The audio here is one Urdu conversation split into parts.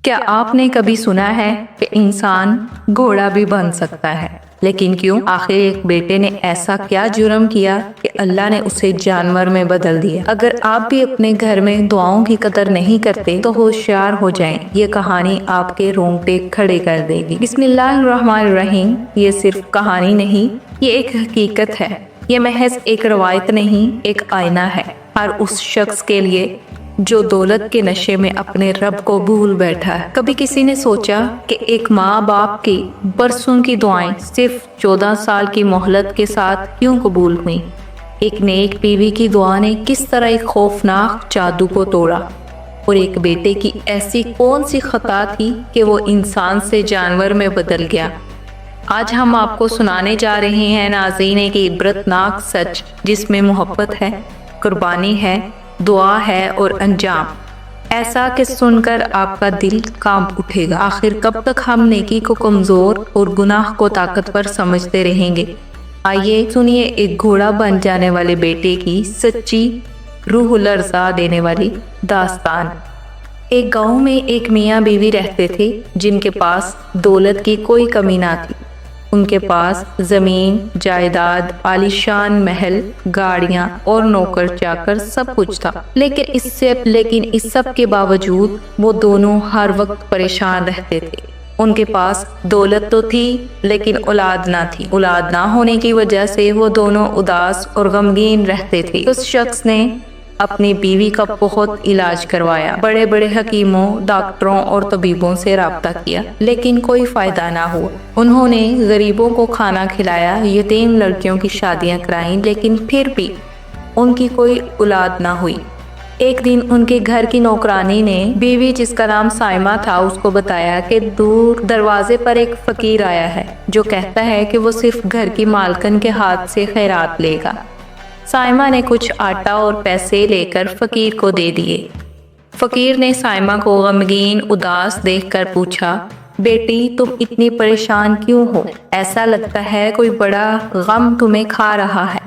کیا آپ نے کبھی سنا ہے کہ انسان گھوڑا بھی بن سکتا ہے؟ لیکن کیوں؟ آخر ایک بیٹے نے ایسا کیا جرم کیا کہ اللہ نے اسے جانور میں بدل دیا؟ اگر آپ بھی اپنے گھر میں دعاؤں کی قدر نہیں کرتے تو ہوشیار ہو جائیں، یہ کہانی آپ کے رونگٹے کھڑے کر دے گی۔ بسم اللہ الرحمن الرحیم۔ یہ صرف کہانی نہیں، یہ ایک حقیقت ہے۔ یہ محض ایک روایت نہیں، ایک آئینہ ہے ہر اس شخص کے لیے جو دولت کے نشے میں اپنے رب کو بھول بیٹھا ہے۔ کبھی کسی نے سوچا کہ ایک ماں باپ کی برسوں کی دعائیں صرف 14 سال کی مہلت کے ساتھ کیوں قبول ہوئیں؟ ایک نیک بیوی کی دعا نے کس طرح ایک خوفناک جادو کو توڑا؟ اور ایک بیٹے کی ایسی کون سی خطا تھی کہ وہ انسان سے جانور میں بدل گیا؟ آج ہم آپ کو سنانے جا رہے ہیں ناظرین ایک عبرتناک سچ، جس میں محبت ہے، قربانی ہے، دعا ہے اور انجام ایسا کہ سن کر آپ کا دل کانپ اٹھے گا۔ آخر کب تک ہم نیکی کو کمزور اور گناہ کو طاقتور سمجھتے رہیں گے؟ آئیے سنیے ایک گھوڑا بن جانے والے بیٹے کی سچی روح لرزا دینے والی داستان۔ ایک گاؤں میں ایک میاں بیوی رہتے تھے جن کے پاس دولت کی کوئی کمی نہ تھی۔ ان کے پاس زمین، جائیداد، عالیشان محل، گاڑیاں اور نوکر چاکر سب کچھ تھا، لیکن اس سب کے باوجود وہ دونوں ہر وقت پریشان رہتے تھے۔ ان کے پاس دولت تو تھی لیکن اولاد نہ تھی۔ اولاد نہ ہونے کی وجہ سے وہ دونوں اداس اور غمگین رہتے تھے۔ اس شخص نے اپنی بیوی کا بہت علاج کروایا، بڑے بڑے حکیموں، ڈاکٹروں اور طبیبوں سے رابطہ کیا، لیکن کوئی فائدہ نہ ہوا۔ انہوں نے غریبوں کو کھانا کھلایا، یتیم لڑکیوں کی شادیاں کرائیں، لیکن پھر بھی ان کی کوئی اولاد نہ ہوئی۔ ایک دن ان کے گھر کی نوکرانی نے بیوی جس کا نام سائمہ تھا اس کو بتایا کہ دور دروازے پر ایک فقیر آیا ہے جو کہتا ہے کہ وہ صرف گھر کی مالکن کے ہاتھ سے خیرات لے گا۔ سائمہ نے کچھ آٹا اور پیسے لے کر فقیر کو دے دیے۔ فقیر نے سائمہ کو غمگین اداس دیکھ کر پوچھا، بیٹی تم اتنی پریشان کیوں ہو؟ ایسا لگتا ہے کوئی بڑا غم تمہیں کھا رہا ہے۔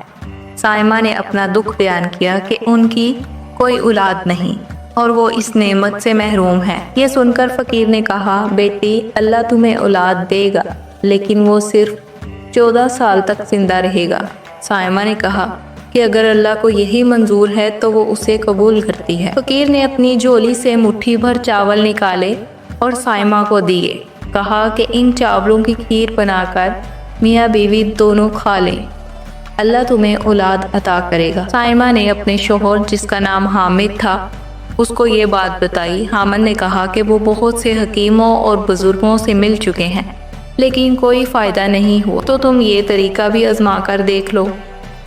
سائمہ نے اپنا دکھ بیان کیا کہ ان کی کوئی اولاد نہیں اور وہ اس نعمت سے محروم ہے۔ یہ سن کر فقیر نے کہا، بیٹی اللہ تمہیں اولاد دے گا لیکن وہ صرف 14 سال تک زندہ رہے گا۔ سائمہ نے کہا کہ اگر اللہ کو یہی منظور ہے تو وہ اسے قبول کرتی ہے۔ فقیر نے اپنی جھولی سے مٹھی بھر چاول نکالے اور سائمہ کو دیے، کہا کہ ان چاولوں کی کھیر بنا کر میاں بیوی دونوں کھا لیں، اللہ تمہیں اولاد عطا کرے گا۔ سائمہ نے اپنے شوہر جس کا نام حامد تھا اس کو یہ بات بتائی۔ حامد نے کہا کہ وہ بہت سے حکیموں اور بزرگوں سے مل چکے ہیں لیکن کوئی فائدہ نہیں ہوا، تو تم یہ طریقہ بھی آزما کر دیکھ لو۔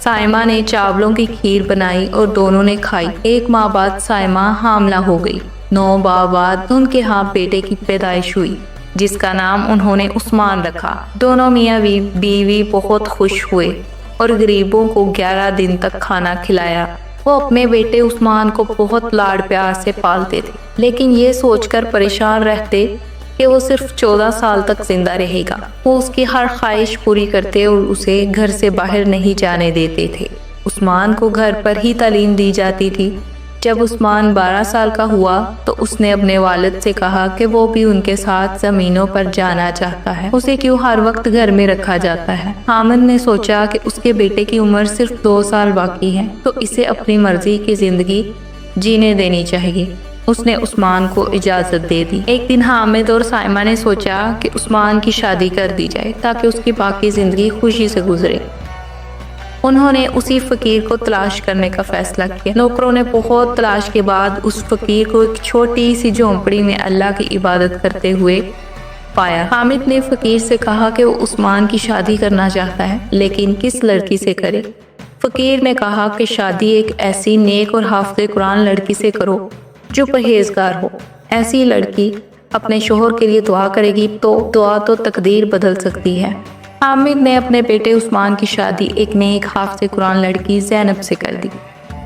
سائمہ نے چاولوں کی کھیر بنائی اور دونوں نے کھائی۔ ایک ماہ بعد سائمہ حاملہ ہو گئی۔ 9 ماہ بعد ان کے ہاں بیٹے کی پیدائش ہوئی جس کا نام انہوں نے عثمان رکھا۔ دونوں میاں بیوی بہت خوش ہوئے اور غریبوں کو 11 دن تک کھانا کھلایا۔ وہ اپنے بیٹے عثمان کو بہت لاڈ پیار سے پالتے تھے لیکن یہ سوچ کر پریشان رہتے کہ وہ صرف 14 سال تک زندہ رہے گا۔ وہ اس کی ہر خواہش پوری کرتے اور اسے گھر سے باہر نہیں جانے دیتے تھے۔ عثمان کو گھر پر ہی تعلیم دی جاتی تھی۔ جب عثمان 12 سال کا ہوا تو اس نے اپنے والد سے کہا کہ وہ بھی ان کے ساتھ زمینوں پر جانا چاہتا ہے، اسے کیوں ہر وقت گھر میں رکھا جاتا ہے۔ حامد نے سوچا کہ اس کے بیٹے کی عمر صرف 2 سال باقی ہے تو اسے اپنی مرضی کی زندگی جینے دینی چاہیے۔ اس نے عثمان کو اجازت دے دی۔ ایک دن حامد اور سائمہ نے سوچا کہ عثمان کی شادی کر دی جائے تاکہ اس کی باقی زندگی خوشی سے گزرے۔ انہوں نے اسی فقیر کو تلاش کرنے کا فیصلہ کیا۔ نوکروں نے بہت تلاش کے بعد اس فقیر کو ایک چھوٹی سی جھونپڑی میں اللہ کی عبادت کرتے ہوئے پایا۔ حامد نے فقیر سے کہا کہ وہ عثمان کی شادی کرنا چاہتا ہے لیکن کس لڑکی سے کرے؟ فقیر نے کہا کہ شادی ایک ایسی نیک اور حافظ قرآن لڑکی سے کرو جو پرہیزگار ہو۔ ایسی لڑکی اپنے شوہر کے لیے دعا کرے گی تو دعا تو تقدیر بدل سکتی ہے۔ حامد نے اپنے بیٹے عثمان کی شادی ایک نیک حافظ قرآن لڑکی زینب سے کر دی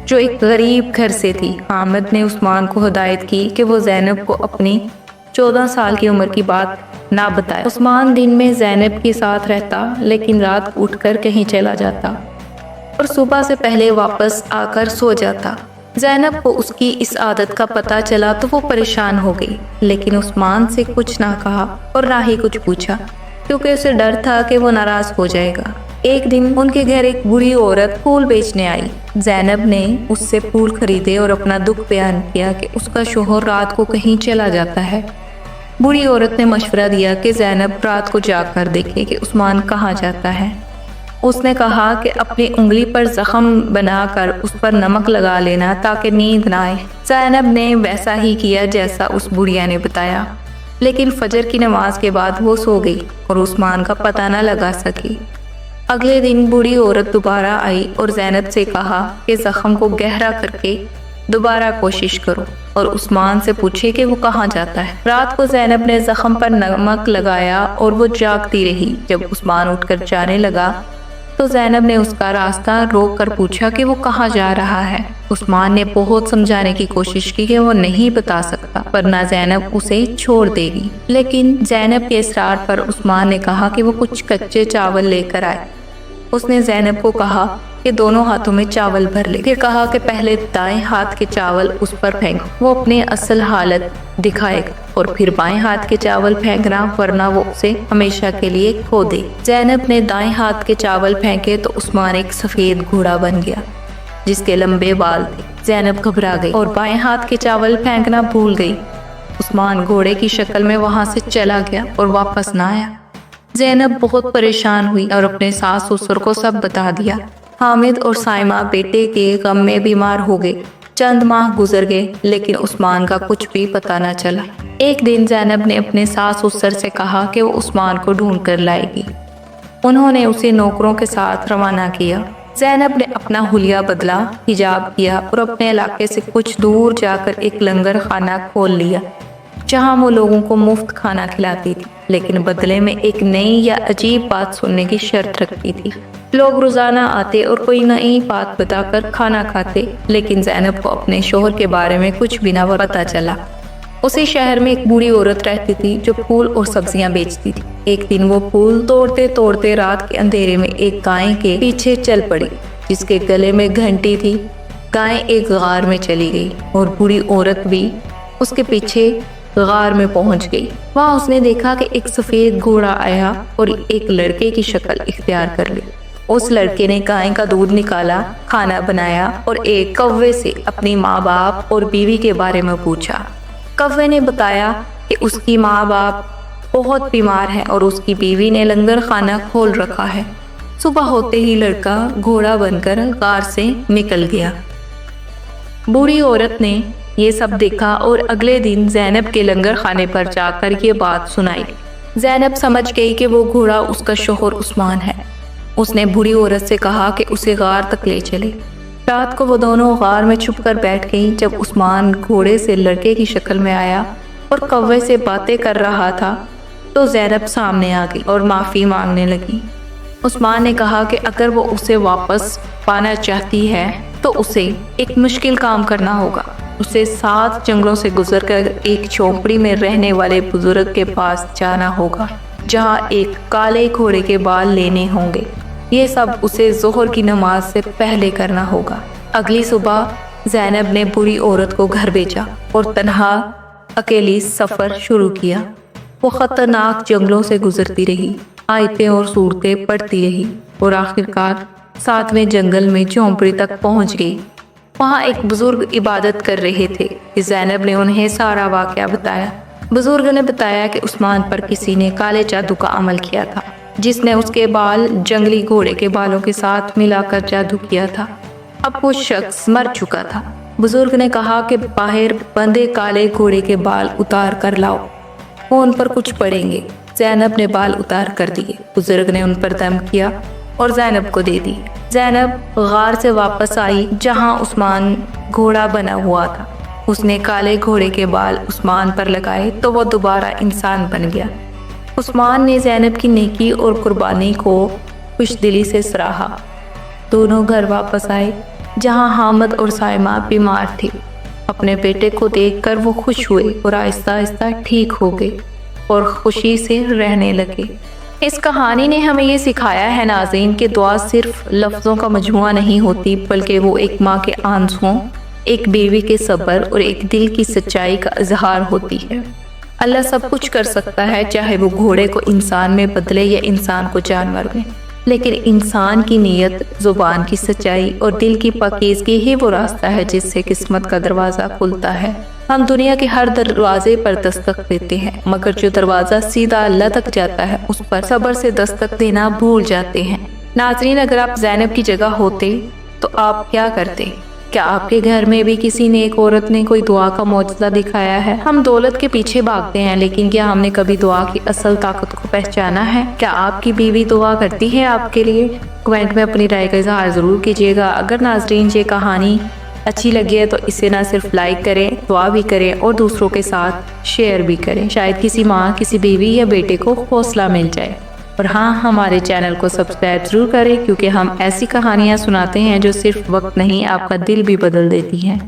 جو ایک غریب گھر سے تھی۔ حامد نے عثمان کو ہدایت کی کہ وہ زینب کو اپنی 14 سال کی عمر کی بات نہ بتائے۔ عثمان دن میں زینب کے ساتھ رہتا لیکن رات اٹھ کر کہیں چلا جاتا اور صبح سے پہلے واپس آ کر سو جاتا۔ زینب کو اس کی اس عادت کا پتہ چلا تو وہ پریشان ہو گئی، لیکن عثمان سے کچھ نہ کہا اور نہ ہی کچھ پوچھا، کیونکہ اسے ڈر تھا کہ وہ ناراض ہو جائے گا۔ ایک دن ان کے گھر ایک بوڑھی عورت پھول بیچنے آئی۔ زینب نے اس سے پھول خریدے اور اپنا دکھ بیان کیا کہ اس کا شوہر رات کو کہیں چلا جاتا ہے۔ بوڑھی عورت نے مشورہ دیا کہ زینب رات کو جا کر دیکھے کہ عثمان کہاں جاتا ہے۔ اس نے کہا کہ اپنی انگلی پر زخم بنا کر اس پر نمک لگا لینا تاکہ نیند نہ آئے۔ زینب نے ویسا ہی کیا جیسا اس بڑھیا نے بتایا، لیکن فجر کی نماز کے بعد وہ سو گئی اور عثمان کا پتہ نہ لگا سکی۔ اگلے دن بوڑھی عورت دوبارہ آئی اور زینب سے کہا کہ زخم کو گہرا کر کے دوبارہ کوشش کرو اور عثمان سے پوچھے کہ وہ کہاں جاتا ہے۔ رات کو زینب نے زخم پر نمک لگایا اور وہ جاگتی رہی۔ جب عثمان اٹھ کر جانے لگا تو زینب نے اس کا راستہ روک کر پوچھا کہ وہ کہاں جا رہا ہے۔ عثمان نے بہت سمجھانے کی کوشش کی کہ وہ نہیں بتا سکتا ورنہ زینب اسے چھوڑ دے گی، لیکن زینب کے اصرار پر عثمان نے کہا کہ وہ کچھ کچے چاول لے کر آئے۔ اس نے زینب کو کہا کہ دونوں ہاتھوں میں چاول بھر لے، پھر کہا کہ پہلے دائیں ہاتھ کے چاول اس پر پھینک، وہ اپنی اصل حالت دکھائے گا، اور پھر بائیں ہاتھ کے چاول پھینکنا ورنہ وہ اسے ہمیشہ کے لیے کھو دے۔ زینب نے دائیں ہاتھ کے چاول پھینکے تو عثمان ایک سفید گھوڑا بن گیا جس کے لمبے بال تھے۔ زینب گھبرا گئی اور بائیں ہاتھ کے چاول پھینکنا بھول گئی۔ عثمان گھوڑے کی شکل میں وہاں سے چلا گیا اور واپس نہ آیا۔ زینب بہت پریشان ہوئی اور اپنے ساس سسر کو سب بتا دیا۔ حامد اور سائمہ بیٹے کے غم میں بیمار ہو گئے۔ چند ماہ گزر گئے لیکن عثمان کا کچھ بھی پتہ نہ چلا۔ ایک دن زینب نے اپنے ساس سسر سے کہا کہ وہ عثمان کو ڈھونڈ کر لائے گی۔ انہوں نے اسے نوکروں کے ساتھ روانہ کیا۔ زینب نے اپنا حلیہ بدلا، حجاب کیا اور اپنے علاقے سے کچھ دور جا کر ایک لنگر خانہ کھول لیا جہاں وہ لوگوں کو مفت کھانا کھلاتی تھی، لیکن بدلے میں ایک نئی یا عجیب بات سننے کی شرط رکھتی تھی۔ لوگ روزانہ آتے اور کوئی نئی بات بتا کر کھانا کھاتے، لیکن زینب کو اپنے شوہر کے بارے میں کچھ بھی نہ پتہ چلا۔ اسی شہر میں ایک بوڑھی عورت رہتی تھی جو پھول اور سبزیاں بیچتی تھی۔ ایک دن وہ پھول توڑتے توڑتے رات کے اندھیرے میں ایک گائے کے پیچھے چل پڑی جس کے گلے میں گھنٹی تھی۔ گائے ایک غار میں چلی گئی اور بوڑھی عورت بھی اس کے پیچھے غار میں پہنچ گئی۔ وہاں اس نے دیکھا کہ ایک سفید گھوڑا آیا اور ایک لڑکے کی شکل اختیار کر لی۔ اس لڑکے نے گائے کا دودھ نکالا، کھانا بنایا اور ایک کوے سے اپنی ماں باپ اور بیوی کے بارے میں پوچھا۔ کوے نے بتایا کہ اس کی ماں باپ بہت بیمار ہیں اور اس کی بیوی نے لنگر خانہ کھول رکھا ہے۔ صبح ہوتے ہی لڑکا گھوڑا بن کر غار سے نکل گیا۔ بوڑھی عورت نے یہ سب دیکھا اور اگلے دن زینب کے لنگر خانے پر جا کر یہ بات سنائی۔ زینب سمجھ گئی کہ وہ گھوڑا اس کا شوہر عثمان ہے۔ اس نے بوڑھی عورت سے کہا کہ اسے غار تک لے چلے۔ رات کو وہ دونوں غار میں چھپ کر بیٹھ گئیں۔ جب عثمان گھوڑے سے لڑکے کی شکل میں آیا اور کوے سے باتیں کر رہا تھا تو زینب سامنے آ گئی اور معافی مانگنے لگی۔ عثمان نے کہا کہ اگر وہ اسے واپس پانا چاہتی ہے تو اسے ایک مشکل کام کرنا ہوگا۔ اسے 7 جنگلوں سے گزر کر ایک جھونپڑی میں رہنے والے بزرگ کے پاس جانا ہوگا جہاں ایک کالے گھوڑے کے بال لینے ہوں گے۔ یہ سب اسے ظہر کی نماز سے پہلے کرنا ہوگا۔ اگلی صبح زینب نے بوڑھی عورت کو گھر بھیجا اور تنہا اکیلی سفر شروع کیا۔ وہ خطرناک جنگلوں سے گزرتی رہی، آیتیں اور سورتیں پڑھتی رہی اور آخرکار 7ویں جنگل میں جھونپڑی تک پہنچ گئی۔ وہاں ایک بزرگ عبادت کر رہے تھے۔ زینب نے انہیں سارا واقعہ بتایا۔ بزرگ نے بتایا کہ عثمان پر کسی نے کالے جادو کا عمل کیا تھا، جس نے اس کے بال جنگلی گھوڑے کے بالوں کے ساتھ ملا کر جادو کیا تھا۔ اب وہ شخص مر چکا تھا۔ بزرگ نے کہا کہ باہر بندے کالے گھوڑے کے بال اتار کر لاؤ، وہ ان پر کچھ پڑیں گے۔ زینب نے بال اتار کر دیے۔ بزرگ نے ان پر دم کیا اور زینب کو دے دی۔ زینب غار سے واپس آئی جہاں عثمان گھوڑا بنا ہوا تھا۔ اس نے کالے گھوڑے کے بال عثمان پر لگائے تو وہ دوبارہ انسان بن گیا۔ عثمان نے زینب کی نیکی اور قربانی کو خوش دلی سے سراہا۔ دونوں گھر واپس آئے جہاں حامد اور سائمہ بیمار تھے۔ اپنے بیٹے کو دیکھ کر وہ خوش ہوئے اور آہستہ آہستہ ٹھیک ہو گئے اور خوشی سے رہنے لگے۔ اس کہانی نے ہمیں یہ سکھایا ہے ناظرین کہ دعا صرف لفظوں کا مجموعہ نہیں ہوتی، بلکہ وہ ایک ماں کے آنسوؤں ایک بیوی کے صبر اور ایک دل کی سچائی کا اظہار ہوتی ہے۔ اللہ سب کچھ کر سکتا ہے، چاہے وہ گھوڑے کو انسان میں بدلے یا انسان کو جانور میں، لیکن انسان کی نیت، زبان کی سچائی اور دل کی پاکیزگی ہی وہ راستہ ہے جس سے قسمت کا دروازہ کھلتا ہے۔ ہم دنیا کے ہر دروازے پر دستک دیتے ہیں، مگر جو دروازہ سیدھا اللہ تک جاتا ہے اس پر صبر سے دستک دینا بھول جاتے ہیں۔ ناظرین، اگر آپ زینب کی جگہ ہوتے تو آپ کیا کرتے؟ کیا آپ کے گھر میں بھی کسی نیک عورت نے کوئی دعا کا معجزہ دکھایا ہے؟ ہم دولت کے پیچھے بھاگتے ہیں، لیکن کیا ہم نے کبھی دعا کی اصل طاقت کو پہچانا ہے؟ کیا آپ کی بیوی دعا کرتی ہے آپ کے لیے؟ کمنٹ میں اپنی رائے کا اظہار ضرور کیجیے گا۔ اگر ناظرین یہ کہانی اچھی لگی ہے تو اسے نہ صرف لائک کریں، دعا بھی کریں اور دوسروں کے ساتھ شیئر بھی کریں، شاید کسی ماں، کسی بیوی یا بیٹے کو حوصلہ مل جائے۔ اور ہاں، ہمارے چینل کو سبسکرائب ضرور کریں، کیونکہ ہم ایسی کہانیاں سناتے ہیں جو صرف وقت نہیں، آپ کا دل بھی بدل دیتی ہیں۔